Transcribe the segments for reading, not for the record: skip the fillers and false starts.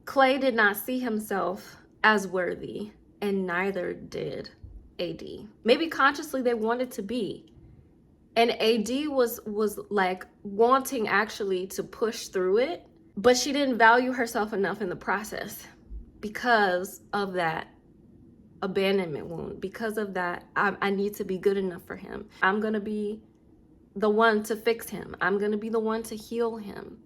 Clay did not see himself as worthy, and neither did AD. Maybe consciously they wanted to be. And AD was like wanting actually to push through it, but she didn't value herself enough in the process because of that abandonment wound. Because of that, I need to be good enough for him. I'm going to be the one to fix him. I'm going to be the one to heal him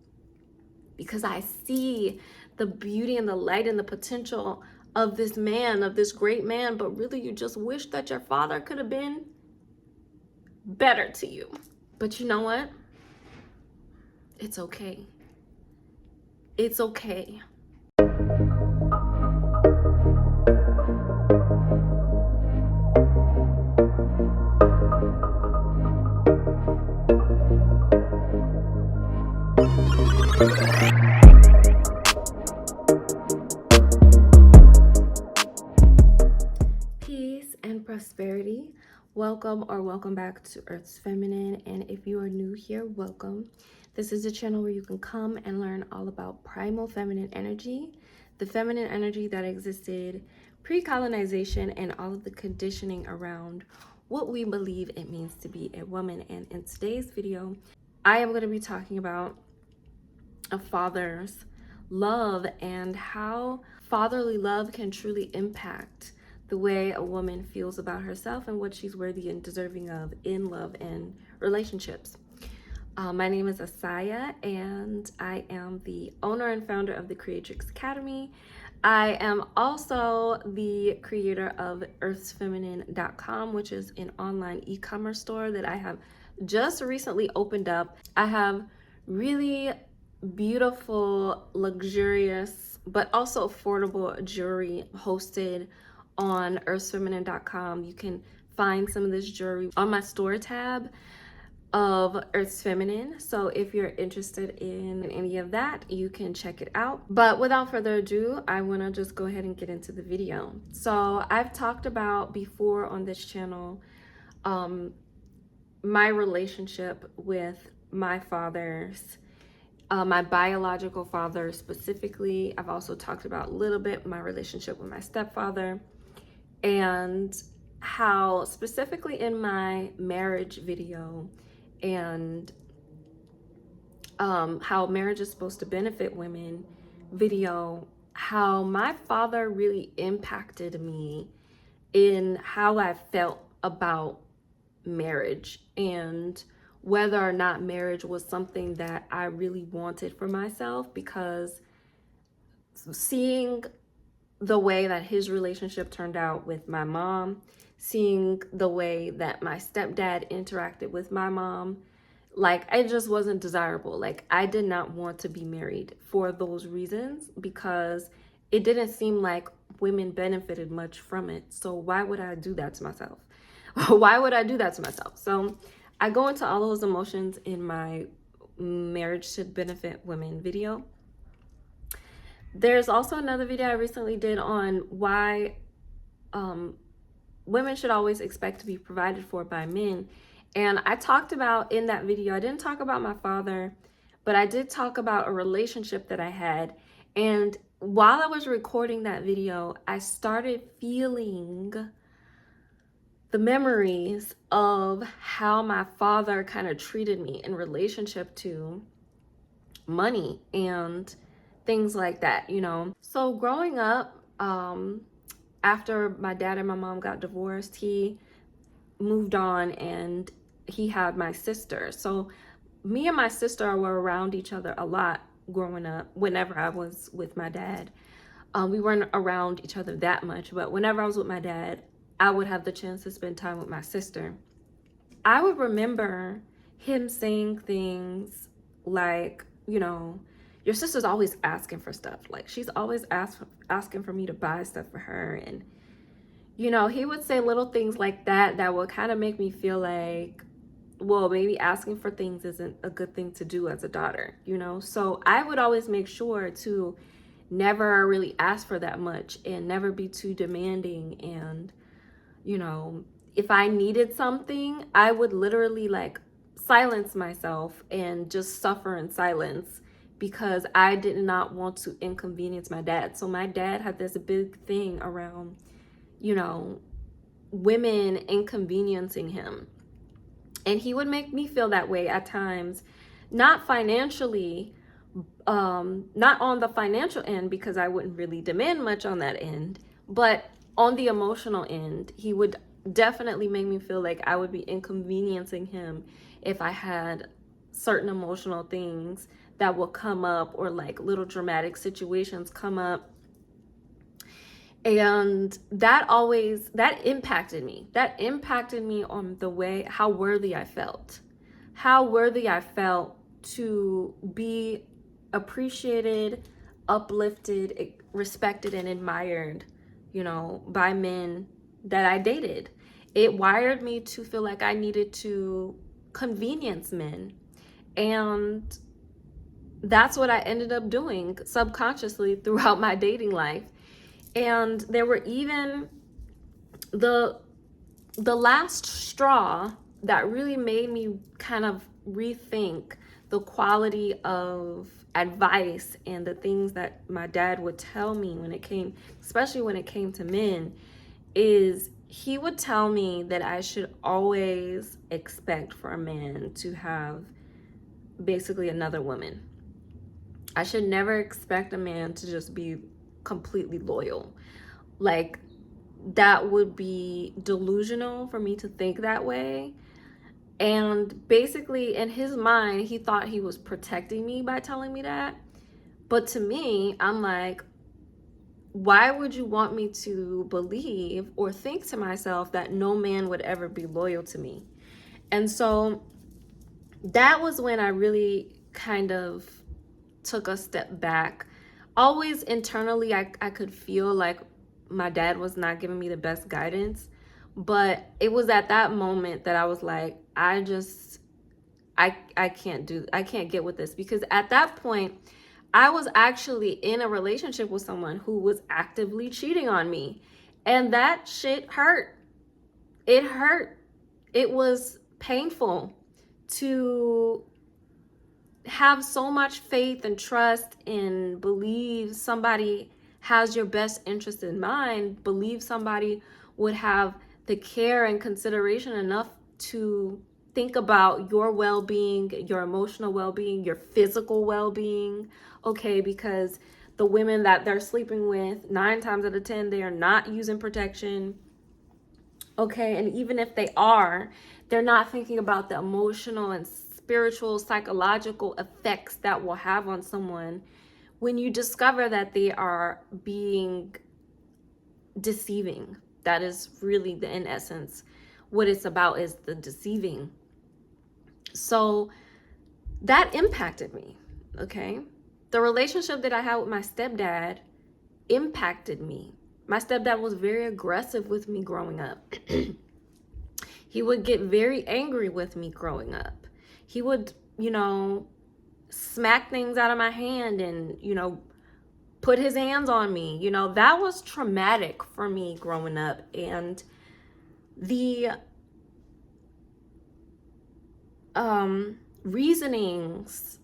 because I see the beauty and the light and the potential of this man, of this great man, but really you just wish that your father could have been better to you. But you know what? It's okay. It's okay. Peace and prosperity. Welcome back to Earth's Feminine. And if you are new here, welcome. This is a channel where you can come and learn all about primal feminine energy, the feminine energy that existed pre-colonization, and all of the conditioning around what we believe it means to be a woman. And in today's video, I am going to be talking about a father's love and how fatherly love can truly impact the way a woman feels about herself and what she's worthy and deserving of in love and relationships. My name is Asaya, and I am the owner and founder of the Creatrix Academy. I am also the creator of earthsfeminine.com, which is an online e-commerce store that I have just recently opened up. I have really beautiful, luxurious, but also affordable jewelry hosted on earthsfeminine.com. You can find some of this jewelry on my store tab of Earth's Feminine. So if you're interested in any of that, you can check it out. But without further ado, I want to just go ahead and get into the video. So I've talked about before on this channel my relationship with my fathers, my biological father specifically. I've also talked about a little bit my relationship with my stepfather, and how specifically in my marriage video and how marriage is supposed to benefit women video, how my father really impacted me in how I felt about marriage and whether or not marriage was something that I really wanted for myself, because seeing the way that his relationship turned out with my mom, seeing the way that my stepdad interacted with my mom, like, it just wasn't desirable. Like, I did not want to be married for those reasons, because it didn't seem like women benefited much from it. So why would I do that to myself? Why would I do that to myself? So I go into all those emotions in my marriage should benefit women video. There's also another video I recently did on why women should always expect to be provided for by men. And I talked about in that video, I didn't talk about my father, but I did talk about a relationship that I had. And while I was recording that video, I started feeling the memories of how my father kind of treated me in relationship to money and things like that, you know. So growing up, after my dad and my mom got divorced, he moved on and he had my sister. So me and my sister were around each other a lot growing up. Whenever I was with my dad, we weren't around each other that much, but whenever I was with my dad, I would have the chance to spend time with my sister. I would remember him saying things like, you know, your sister's always asking for stuff. Like, she's always asking for me to buy stuff for her. And, you know, he would say little things like that that would kind of make me feel like, well, maybe asking for things isn't a good thing to do as a daughter, you know? So I would always make sure to never really ask for that much and never be too demanding. And, you know, if I needed something, I would literally like silence myself and just suffer in silence, because I did not want to inconvenience my dad. So my dad had this big thing around, you know, women inconveniencing him. And he would make me feel that way at times, not financially, not on the financial end, because I wouldn't really demand much on that end, but on the emotional end, he would definitely make me feel like I would be inconveniencing him if I had certain emotional things that will come up, or like little dramatic situations come up. And that impacted me. That impacted me on the way, how worthy I felt to be appreciated, uplifted, respected, and admired, you know, by men that I dated. It wired me to feel like I needed to convenience men. And that's what I ended up doing subconsciously throughout my dating life. And there were even the last straw that really made me kind of rethink the quality of advice and the things that my dad would tell me especially when it came to men, is he would tell me that I should always expect for a man to have basically another woman. I should never expect a man to just be completely loyal. Like, that would be delusional for me to think that way. And basically, in his mind, he thought he was protecting me by telling me that. But to me, I'm like, why would you want me to believe or think to myself that no man would ever be loyal to me? And so that was when I really kind of took a step back. Always internally, I could feel like my dad was not giving me the best guidance. But it was at that moment that I was like, I can't get with this. Because at that point, I was actually in a relationship with someone who was actively cheating on me. And that shit hurt. It hurt. It was painful to have so much faith and trust and believe somebody has your best interest in mind, believe somebody would have the care and consideration enough to think about your well-being, your emotional well-being, your physical well-being, okay? Because the women that they're sleeping with, 9 times out of 10, they are not using protection, okay? And even if they are, they're not thinking about the emotional and spiritual, psychological effects that will have on someone when you discover that they are being deceiving. That is really in essence what it's about, is the deceiving. So that impacted me, okay? The relationship that I had with my stepdad impacted me. My stepdad was very aggressive with me growing up. He would get very angry with me growing up. He would, smack things out of my hand and, put his hands on me. That was traumatic for me growing up. And the reasonings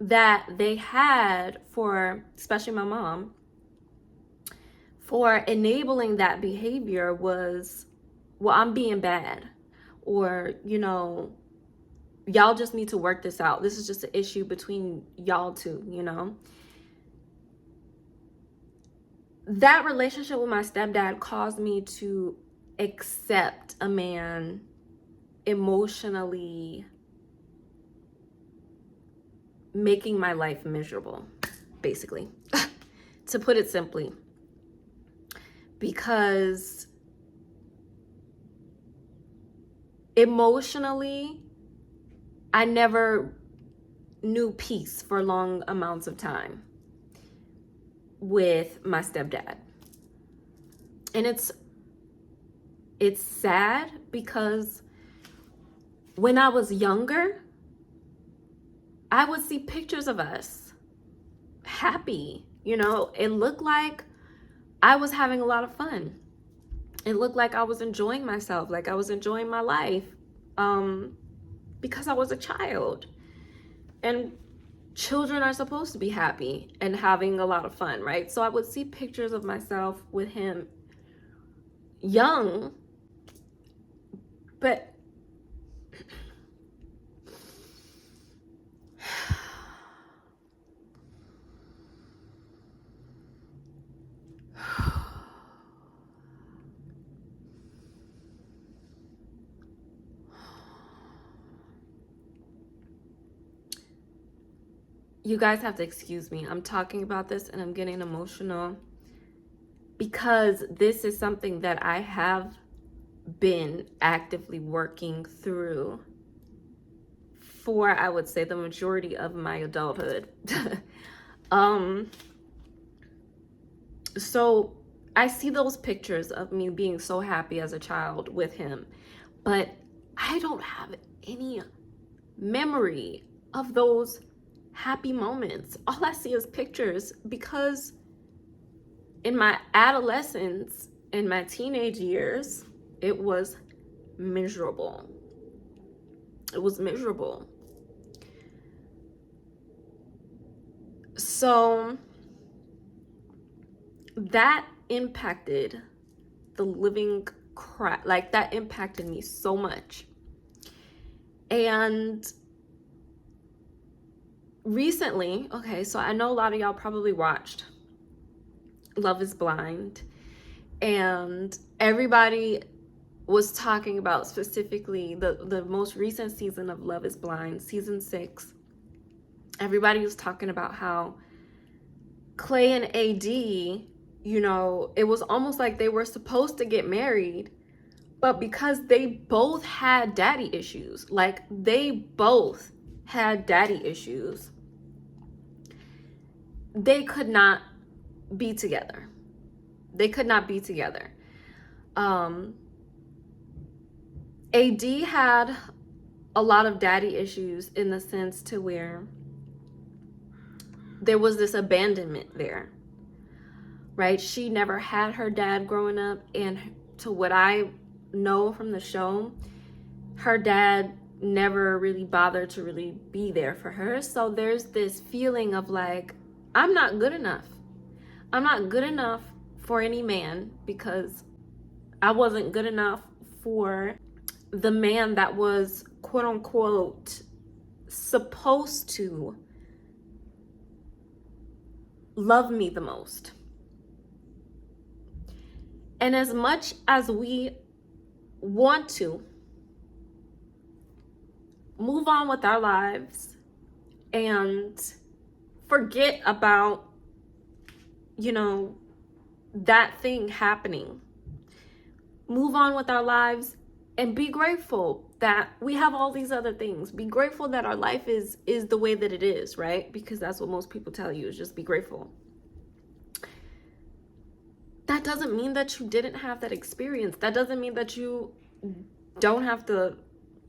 that they had for, especially my mom, for enabling that behavior was, well, I'm being bad, or, y'all just need to work this out. This is just an issue between y'all two, That relationship with my stepdad caused me to accept a man emotionally making my life miserable, basically, to put it simply. Because emotionally, I never knew peace for long amounts of time with my stepdad. And it's sad because when I was younger, I would see pictures of us happy. It looked like I was having a lot of fun. It looked like I was enjoying myself, like I was enjoying my life, because I was a child. And children are supposed to be happy and having a lot of fun, right? So I would see pictures of myself with him young, but you guys have to excuse me. I'm talking about this and I'm getting emotional because this is something that I have been actively working through for, I would say, the majority of my adulthood. So I see those pictures of me being so happy as a child with him, but I don't have any memory of those happy moments. All I see is pictures, because in my adolescence, in my teenage years, it was miserable. It was miserable. So that impacted the living crap. Like, that impacted me so much. And recently, okay, so I know a lot of y'all probably watched Love is Blind, and everybody was talking about specifically the most recent season of Love is Blind, season 6. Everybody was talking about how Clay and AD, you know, it was almost like they were supposed to get married, but because they both had daddy issues, like they both had daddy issues, they could not be together. They could not be together. AD had a lot of daddy issues in the sense to where there was this abandonment there, right? She never had her dad growing up, and to what I know from the show, her dad never really bothered to really be there for her. So there's this feeling of like, I'm not good enough. I'm not good enough for any man because I wasn't good enough for the man that was, quote unquote, supposed to love me the most. And as much as we want to move on with our lives and forget about, you know, that thing happening, move on with our lives and be grateful that we have all these other things. Be grateful that our life is the way that it is, right? Because that's what most people tell you, is just be grateful. That doesn't mean that you didn't have that experience. That doesn't mean that you don't have to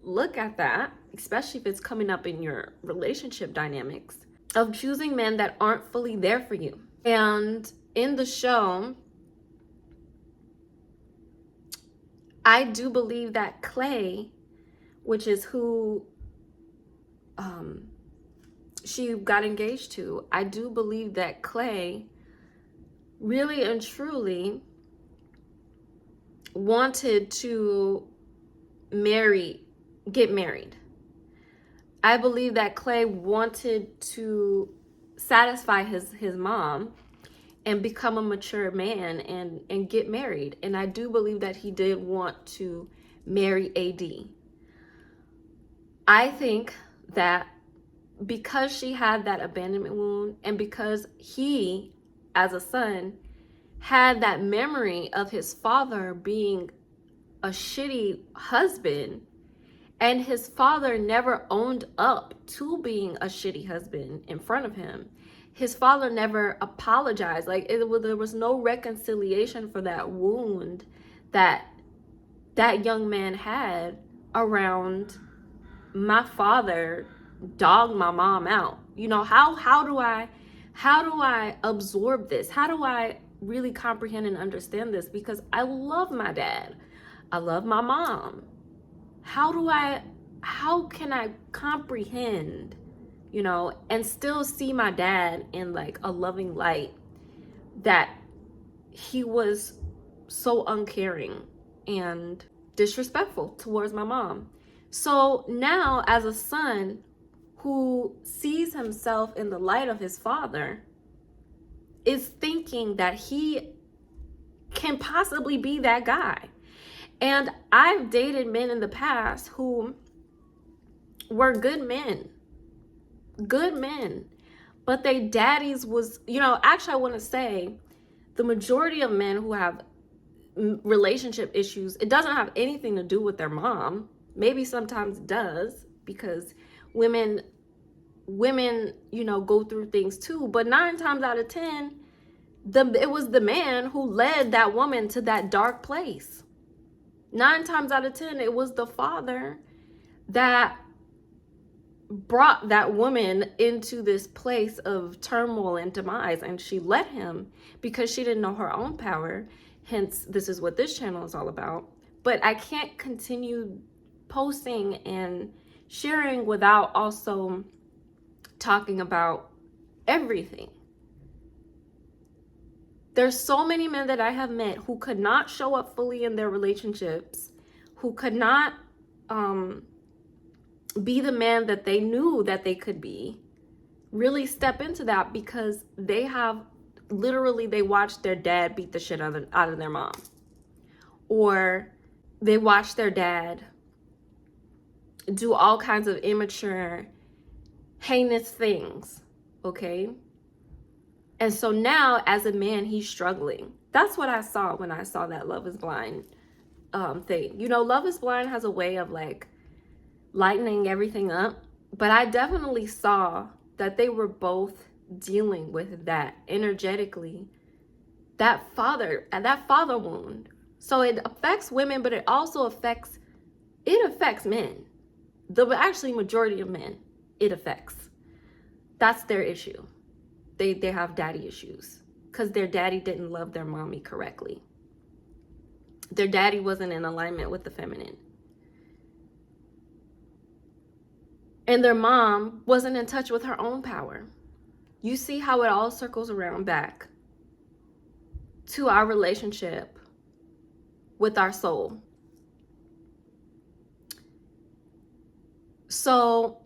look at that, especially if it's coming up in your relationship dynamics, of choosing men that aren't fully there for you. And in the show, I do believe that Clay, which is who she got engaged to, I do believe that Clay really and truly wanted to get married. I believe that Clay wanted to satisfy his mom and become a mature man and get married. And I do believe that he did want to marry AD. I think that because she had that abandonment wound, and because he, as a son, had that memory of his father being a shitty husband, and his father never owned up to being a shitty husband in front of him. His father never apologized. Like, there was no reconciliation for that wound that that young man had around, my father dogged my mom out. You know, how do I absorb this? How do I really comprehend and understand this? Because I love my dad. I love my mom. How can I comprehend you know, and still see my dad in like a loving light, that he was so uncaring and disrespectful towards my mom. So now, as a son who sees himself in the light of his father, is thinking that he can possibly be that guy. And I've dated men in the past who were good men, but they daddies was, you know, actually I want to say the majority of men who have relationship issues, it doesn't have anything to do with their mom. Maybe sometimes it does, because women, you know, go through things too, but 9 times out of 10, it was the man who led that woman to that dark place. 9 times out of 10, it was the father that brought that woman into this place of turmoil and demise, and she let him because she didn't know her own power. Hence, this is what this channel is all about. But I can't continue posting and sharing without also talking about everything. There's so many men that I have met who could not show up fully in their relationships, who could not be the man that they knew that they could be, really step into that because they have literally, they watched their dad beat the shit out of their mom, or they watched their dad do all kinds of immature, heinous things, okay? And so now, as a man, he's struggling. That's what I saw when I saw that Love is Blind thing. You know, Love is Blind has a way of like lightening everything up, but I definitely saw that they were both dealing with that energetically, that father wound. So it affects women, but it also affects men. The actually majority of men it affects. That's their issue. They have daddy issues because their daddy didn't love their mommy correctly. Their daddy wasn't in alignment with the feminine. And their mom wasn't in touch with her own power. You see how it all circles around back to our relationship with our soul. So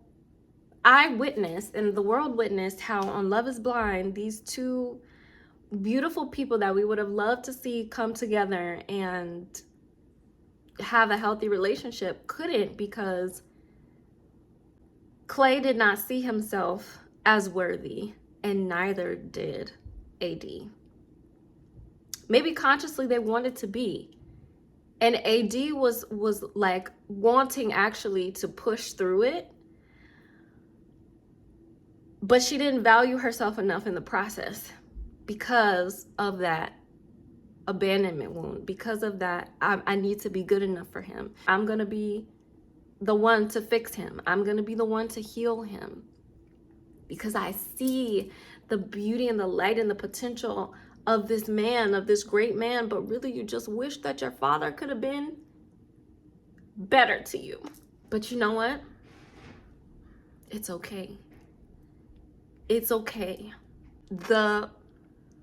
I witnessed, and the world witnessed, how on Love is Blind, these two beautiful people that we would have loved to see come together and have a healthy relationship couldn't, because Clay did not see himself as worthy, and neither did AD. Maybe consciously they wanted to be, and AD was like wanting actually to push through it, but she didn't value herself enough in the process because of that abandonment wound, because of that I need to be good enough for him. I'm gonna be the one to fix him. I'm gonna be the one to heal him because I see the beauty and the light and the potential of this man, of this great man, but really you just wish that your father could have been better to you. But you know what? It's okay. It's okay. The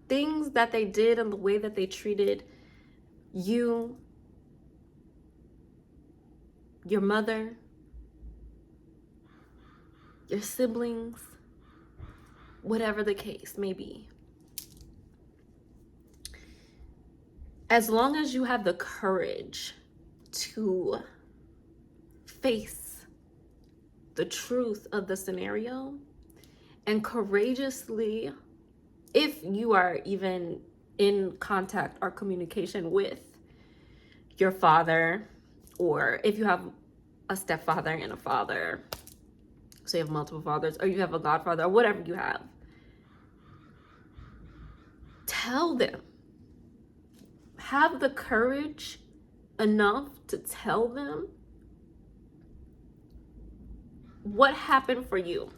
things that they did and the way that they treated you, your mother, your siblings, whatever the case may be. As long as you have the courage to face the truth of the scenario, and courageously, if you are even in contact or communication with your father, or if you have a stepfather and a father, so you have multiple fathers, or you have a godfather, or whatever you have, tell them. Have the courage enough to tell them what happened for you,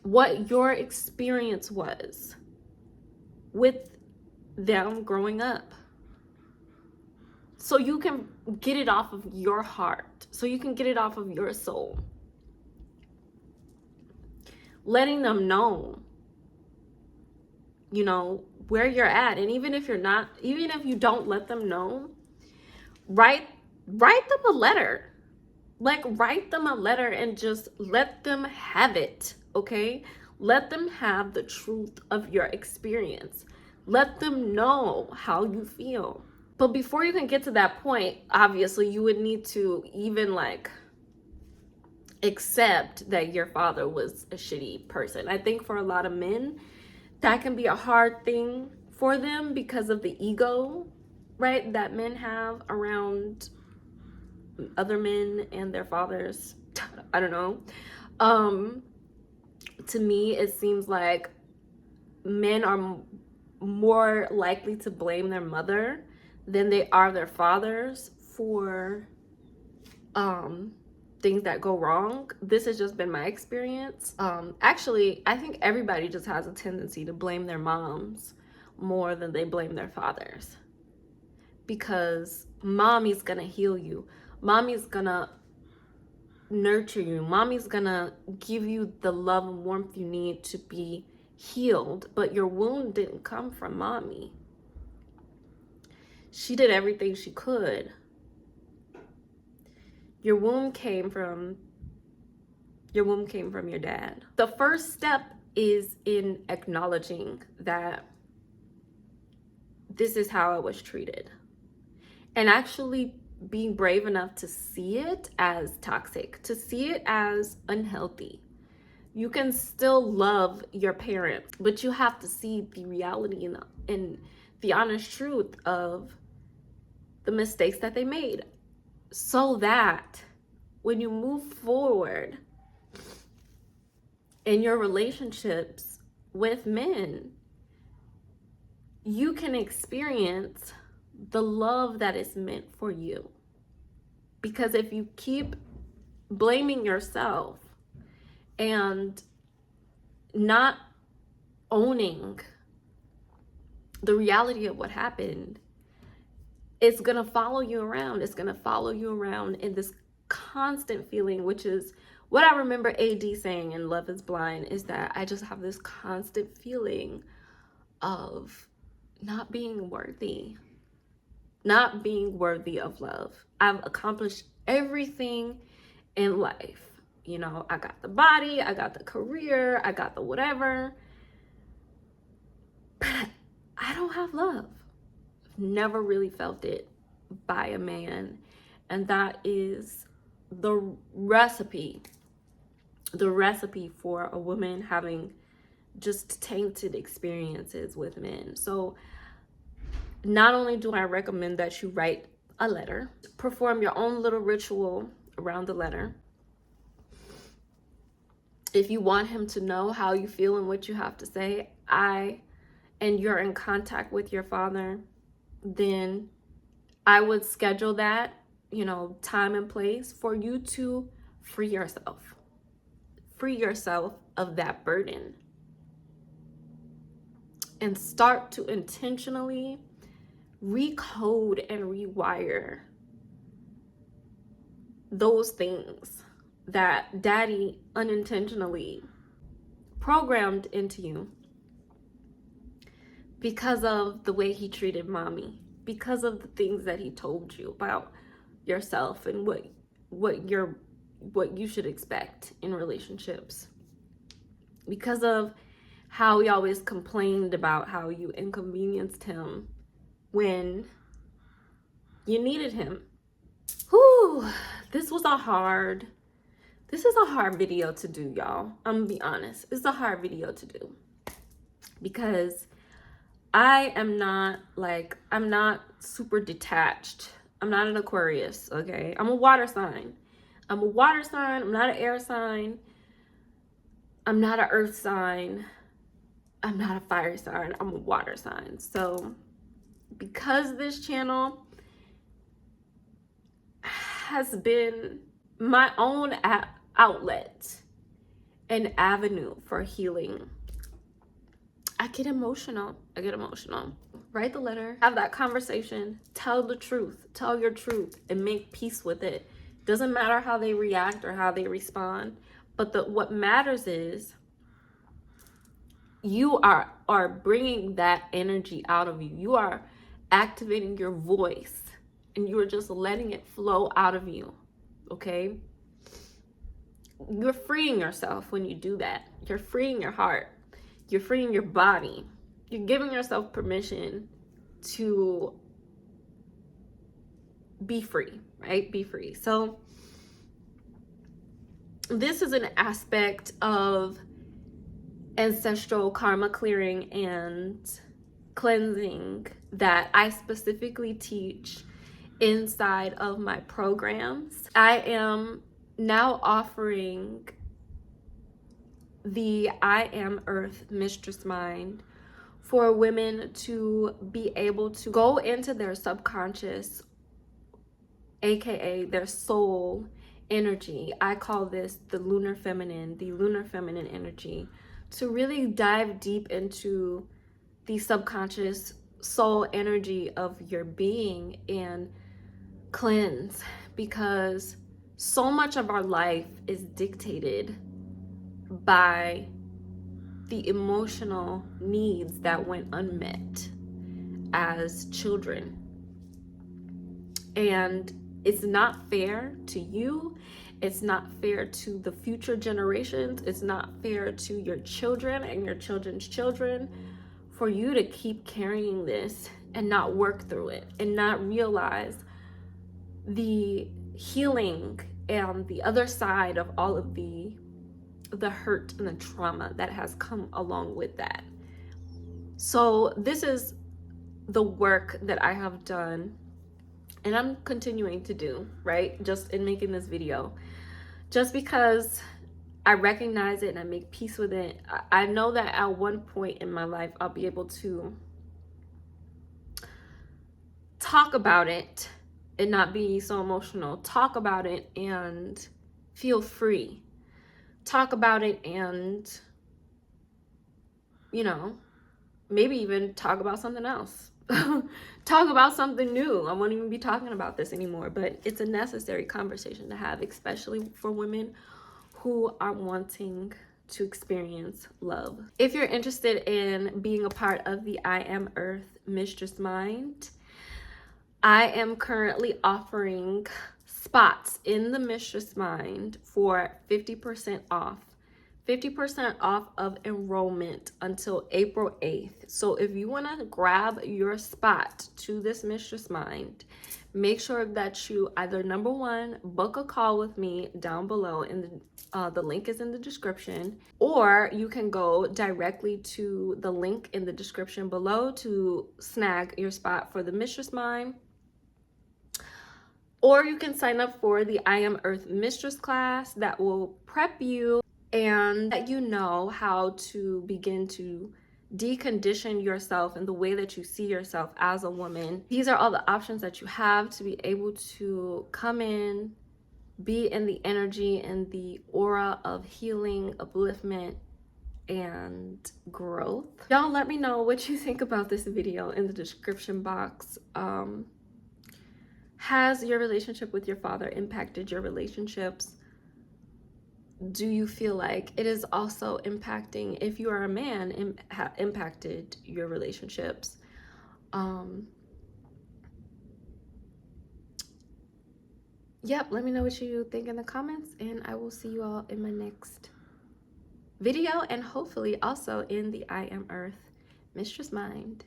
what your experience was with them growing up, so you can get it off of your heart, so you can get it off of your soul. letting them know, you know, where you're at. And even if you don't let them know, write them a letter. Like, write them a letter and just let them have it, okay? Let them have the truth of your experience. Let them know how you feel. But before you can get to that point, obviously, you would need to even like accept that your father was a shitty person. I think for a lot of men, that can be a hard thing for them because of the ego, right, that men have around other men and their fathers. I don't know. To me, it seems like men are more likely to blame their mother than they are their fathers for things that go wrong. This has just been my experience. Actually, I think everybody just has a tendency to blame their moms more than they blame their fathers, because mommy's gonna heal you, mommy's gonna nurture you, mommy's gonna give you the love and warmth you need to be healed. But your wound didn't come from mommy. She did everything she could. Your womb came from your dad. The first step is in acknowledging that this is how I was treated, and actually being brave enough to see it as toxic, to see it as unhealthy. You can still love your parents, but you have to see the reality and the honest truth of the mistakes that they made, so that when you move forward in your relationships with men, you can experience the love that is meant for you. Because if you keep blaming yourself and not owning the reality of what happened, it's gonna follow you around. It's gonna follow you around in this constant feeling, which is what I remember AD saying in Love is Blind, is that I just have this constant feeling of not being worthy of love. I've accomplished everything in life. You know, I got the body, I got the career, I got the whatever, but I don't have love. Never really felt it by a man. And that is the recipe for a woman having just tainted experiences with men. So not only do I recommend that you write a letter, perform your own little ritual around the letter. If you want him to know how you feel and what you have to say, and you're in contact with your father, then I would schedule that, you know, time and place for you to free yourself of that burden, and start to intentionally recode and rewire those things that daddy unintentionally programmed into you because of the way he treated mommy, because of the things that he told you about yourself and what you should expect in relationships, because of how he always complained about how you inconvenienced him when you needed him. Whew, this is a hard video to do, y'all. I'm gonna be honest. It's a hard video to do because I'm not super detached. I'm not an Aquarius, okay? I'm a water sign. I'm not an air sign. I'm not an earth sign. I'm not a fire sign. I'm a water sign. So because this channel has been my own outlet, an avenue for healing, I get emotional. Write the letter, have that conversation, tell the truth, tell your truth, and make peace with it. Doesn't matter how they react or how they respond, but what matters is you are bringing that energy out of you. You are activating your voice and you are just letting it flow out of you. Okay? You're freeing yourself when you do that. You're freeing your heart. You're freeing your body. You're giving yourself permission to be free, right? Be free. So this is an aspect of ancestral karma clearing and cleansing that I specifically teach inside of my programs. I am now offering the I Am Earth Mistress Mind for women to be able to go into their subconscious, aka their soul energy. I call this the lunar feminine energy, to really dive deep into the subconscious soul energy of your being and cleanse, because so much of our life is dictated by the emotional needs that went unmet as children. And it's not fair to you. It's not fair to the future generations. It's not fair to your children and your children's children for you to keep carrying this and not work through it and not realize the healing and the other side of all of the hurt and the trauma that has come along with that. So this is the work that I have done and I'm continuing to do, right? Just in making this video, just because I recognize it and I make peace with it. I know that at one point in my life, I'll be able to talk about it and not be so emotional. Talk about it and feel free. Talk about it and, you know, maybe even talk about something else. Talk about something new. I won't even be talking about this anymore, but it's a necessary conversation to have, especially for women who are wanting to experience love. If you're interested in being a part of the I Am Earth Mistress Mind, I am currently offering spots in the Mistress Mind for 50% off. 50% off of enrollment until April 8th. So if you want to grab your spot to this Mistress Mind, make sure that you either, number one, book a call with me down below in the link is in the description, or you can go directly to the link in the description below to snag your spot for the Mistress Mind. Or you can sign up for the I Am Earth Mistress class that will prep you and let you know how to begin to decondition yourself and the way that you see yourself as a woman. These are all the options that you have to be able to come in, be in the energy and the aura of healing, upliftment, and growth. Y'all let me know what you think about this video in the description box. Has your relationship with your father impacted your relationships? Do you feel like it is also impacting, if you are a man, impacted your relationships? Yep, let me know what you think in the comments, and I will see you all in my next video, and hopefully also in the I Am Earth Mistress Mind.